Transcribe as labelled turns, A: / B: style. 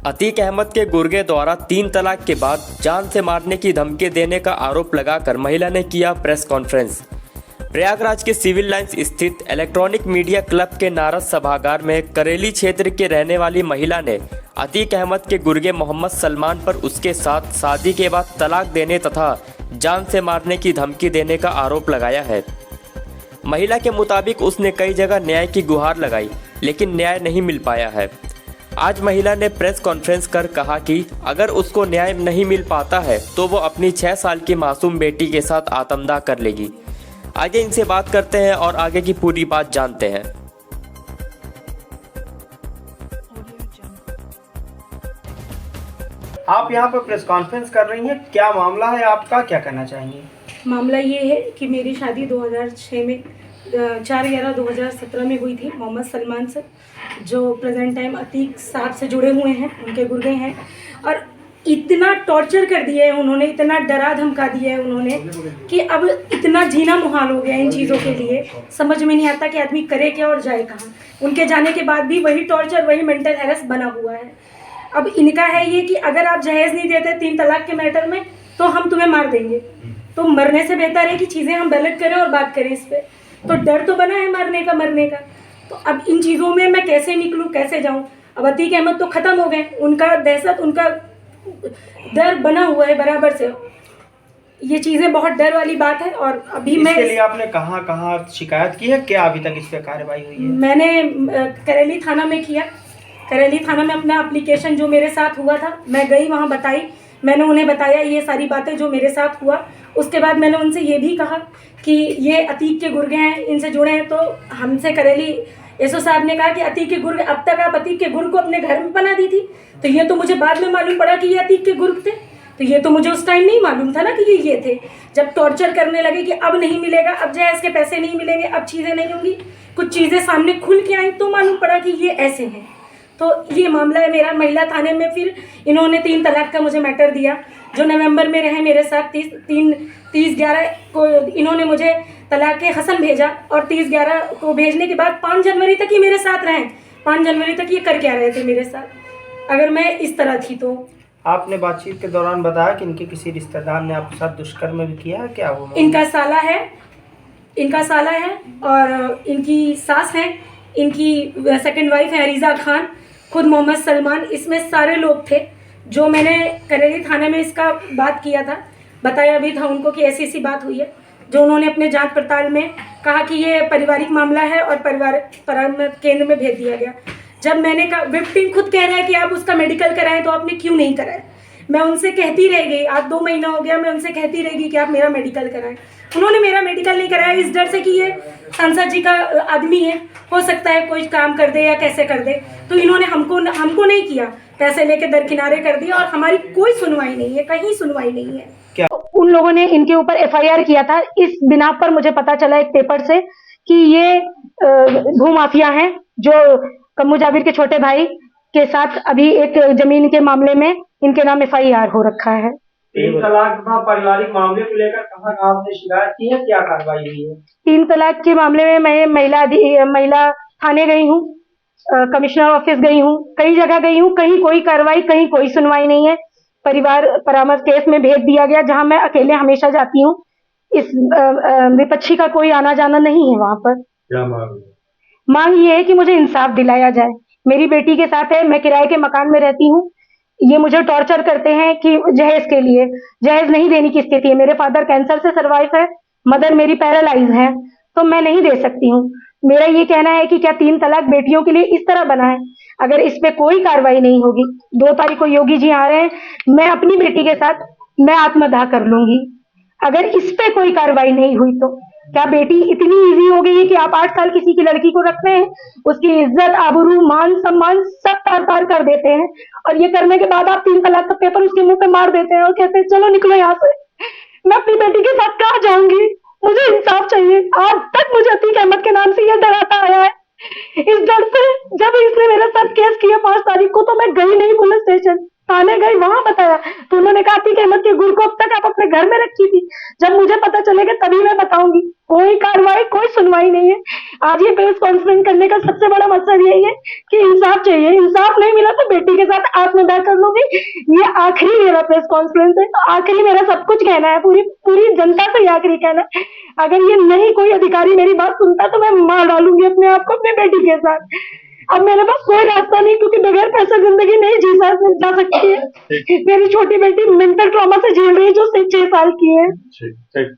A: अतीक अहमद के गुर्गे द्वारा 3 तलाक के बाद जान से मारने की धमकी देने का आरोप लगाकर महिला ने किया प्रेस कॉन्फ्रेंस। प्रयागराज के सिविल लाइंस स्थित इलेक्ट्रॉनिक मीडिया क्लब के नारद सभागार में करेली क्षेत्र के रहने वाली महिला ने अतीक अहमद के गुर्गे मोहम्मद सलमान पर उसके साथ शादी के बाद तलाक देने तथा जान से मारने की धमकी देने का आरोप लगाया है। महिला के मुताबिक उसने कई जगह न्याय की गुहार लगाई, लेकिन न्याय नहीं मिल पाया है। आज महिला ने प्रेस कॉन्फ्रेंस कर कहा कि अगर उसको न्याय नहीं मिल पाता है तो वो अपनी 6 साल की मासूम बेटी के साथ आत्मदाह कर लेगी। आगे इनसे बात करते हैं और आगे की पूरी बात जानते हैं।
B: आप यहाँ पर प्रेस कॉन्फ्रेंस कर रही हैं, क्या मामला है आपका, क्या कहना चाहेंगे?
C: मामला ये है कि मेरी शादी 2006 में 4/11/2017 में हुई थी मोहम्मद सलमान से, जो प्रेजेंट टाइम अतीक साहब से जुड़े हुए हैं, उनके गुर्गे हैं। और इतना टॉर्चर कर दिया है उन्होंने, इतना डरा धमका दिया है उन्होंने कि अब इतना जीना मुहाल हो गया इन चीज़ों के लिए। समझ में नहीं आता कि आदमी करे क्या और जाए कहाँ। उनके जाने के बाद भी वही टॉर्चर, वही मेंटल हेरेस बना हुआ है। अब इनका है ये कि अगर आप जहेज़ नहीं देते 3 तलाक के मैटर में तो हम तुम्हें मार देंगे। तो मरने से बेहतर है कि चीज़ें हम बैलेंस करें और बात करें इस पर। तो डर तो बना है मारने का, मरने का। तो अब इन चीज़ों में मैं कैसे निकलूँ, कैसे जाऊँ? अब अतीक अहमद तो ख़त्म हो गए, उनका दहशत, उनका डर बना हुआ है बराबर से। ये चीज़ें बहुत डर वाली बात है। और अभी मैं
B: इसके लिए आपने कहाँ शिकायत की है, क्या अभी तक इस पर कार्रवाई हुई है?
C: मैंने करेली थाना में किया। करेली थाना में अपना एप्लीकेशन जो मेरे साथ हुआ था मैं गई, वहाँ बताई। मैंने उन्हें बताया ये सारी बातें जो मेरे साथ हुआ। उसके बाद मैंने उनसे ये भी कहा कि ये अतीक के गुर्गे हैं, इनसे जुड़े हैं। तो हमसे करेली एसओ साहब ने कहा कि अतीक के गुर्ग, अब तक आप अतीक के गुर्ग को अपने घर में बना दी थी। तो ये तो मुझे बाद में मालूम पड़ा कि ये अतीक के गुर्ग थे। तो ये तो मुझे उस टाइम नहीं मालूम था ना कि ये थे। जब टॉर्चर करने लगे कि अब नहीं मिलेगा, अब जहेज़ के पैसे नहीं मिलेंगे, अब चीज़ें नहीं होंगी, कुछ चीज़ें सामने खुल के आई तो मालूम पड़ा कि ये ऐसे हैं। तो ये मामला है मेरा महिला थाने में। फिर इन्होंने 3 तलाक का मुझे मैटर दिया, जो नवंबर में रहे मेरे साथ। 30/11 को इन्होंने मुझे तलाक के हसन भेजा और 30/11 को भेजने के बाद 5 जनवरी तक ये मेरे साथ रहे। 5 जनवरी तक ये कर क्या रहे थे मेरे साथ, अगर मैं इस तरह थी तो?
B: आपने बातचीत के दौरान बताया कि इनके किसी रिश्तेदार ने आपके साथ दुष्कर्म भी किया है, क्या वो?
C: इनका साला है और इनकी सास है, इनकी सेकंड वाइफ है अरीज़ा खान, खुद मोहम्मद सलमान। इसमें सारे लोग थे। जो मैंने करेली थाने में इसका बात किया था, बताया भी था उनको कि ऐसी बात हुई है, जो उन्होंने अपने जांच पड़ताल में कहा कि ये पारिवारिक मामला है और पारिवारिक परामर्श केंद्र में भेज दिया गया। जब मैंने कहा, विक्टिम खुद कह रहा है कि आप उसका मेडिकल कराएं, तो आपने क्यों नहीं कराया? मैं उनसे कहती रह गई, आज 2 महीना हो गया, मैं उनसे कहती रहेगी कि आप मेरा मेडिकल कराएं। उन्होंने मेरा मेडिकल नहीं कराया इस डर से कि ये सांसद जी का आदमी है, हो सकता है कोई काम कर दे या कैसे कर दे। तो इन्होंने हमको नहीं किया, पैसे लेके दरकिनारे कर दिया और हमारी कोई सुनवाई नहीं है, कहीं सुनवाई नहीं है।
B: क्या
C: उन लोगों ने इनके ऊपर FIR किया था। इस बिना पर मुझे पता चला एक पेपर से कि ये भूमाफिया हैं, जो कम्मू जाबिर के छोटे भाई के साथ अभी एक जमीन के मामले में इनके नाम FIR हो रखा है।
B: 3 तलाक तथा पारिवारिक मामले को लेकर कहाँ आपने शिकायत की है, क्या कार्रवाई हुई है?
C: 3 तलाक के मामले में मैं महिला थाने गई हूँ, कमिश्नर ऑफिस गई हूँ, कई जगह गई हूँ, कहीं कोई कार्रवाई, कहीं कोई सुनवाई नहीं है। परिवार परामर्श केस में भेज दिया गया, जहाँ मैं अकेले हमेशा जाती हूँ। इस विपक्षी का कोई आना जाना नहीं है वहाँ पर।
B: क्या
C: मांग ये है कि मुझे इंसाफ दिलाया जाए। मेरी बेटी के साथ है, मैं किराए के मकान में रहती हूँ। ये मुझे टॉर्चर करते हैं कि जहेज के लिए, जहेज नहीं देने की स्थिति है। मेरे फादर कैंसर से सर्वाइव है, मदर मेरी पैरालाइज है, तो मैं नहीं दे सकती हूँ। मेरा ये कहना है कि क्या 3 तलाक बेटियों के लिए इस तरह बना है? अगर इस पे कोई कार्रवाई नहीं होगी, 2 तारीख को योगी जी आ रहे हैं, मैं अपनी बेटी के साथ मैं आत्मदाह कर लूंगी। अगर इस पे कोई कार्रवाई नहीं हुई तो क्या बेटी इतनी इजी हो गई है कि आप 8 साल किसी की लड़की को रखते हैं, उसकी इज्जत, आबरू, मान सम्मान सब तार-तार कर देते हैं, और ये करने के बाद आप 3 तलाक का पेपर उसके मुंह पे मार देते हैं और कहते हैं चलो निकलो यहाँ से। मैं अपनी बेटी के साथ कहाँ जाऊंगी? मुझे इंसाफ चाहिए। आज तक मुझे अतीक अहमद के नाम से ये डराता आया है। इस डर से जब इसने मेरे साथ केस किया 5 तारीख को, तो मैं गई नहीं पुलिस स्टेशन, थाने गई, वहां बताया तो उन्होंने कहा अतीक अहमद के गुर्ग को अब तक आप अपने घर में रखी थी, जब मुझे पता चलेगा तभी मैं बताऊंगी। कोई कार्रवाई, कोई सुनवाई नहीं है। आज ये प्रेस कॉन्फ्रेंस करने का सबसे बड़ा मकसद यही है कि इंसाफ चाहिए। इंसाफ नहीं मिला तो बेटी के साथ आत्मदाह कर लूंगी। ये आखिरी मेरा प्रेस कॉन्फ्रेंस है, आखिरी मेरा सब कुछ कहना है, पूरी पूरी जनता से ये आखिरी कहना है। अगर ये नहीं कोई अधिकारी मेरी बात सुनता तो मैं मार डालूंगी अपने आप को अपनी बेटी के साथ। अब मेरे पास कोई रास्ता नहीं, क्योंकि बगैर पैसे जिंदगी नहीं जा सकती है। मेरी छोटी बेटी मेंटल ट्रॉमा से झेल रही है जो 6 साल की है।
D: ठीक ठीक।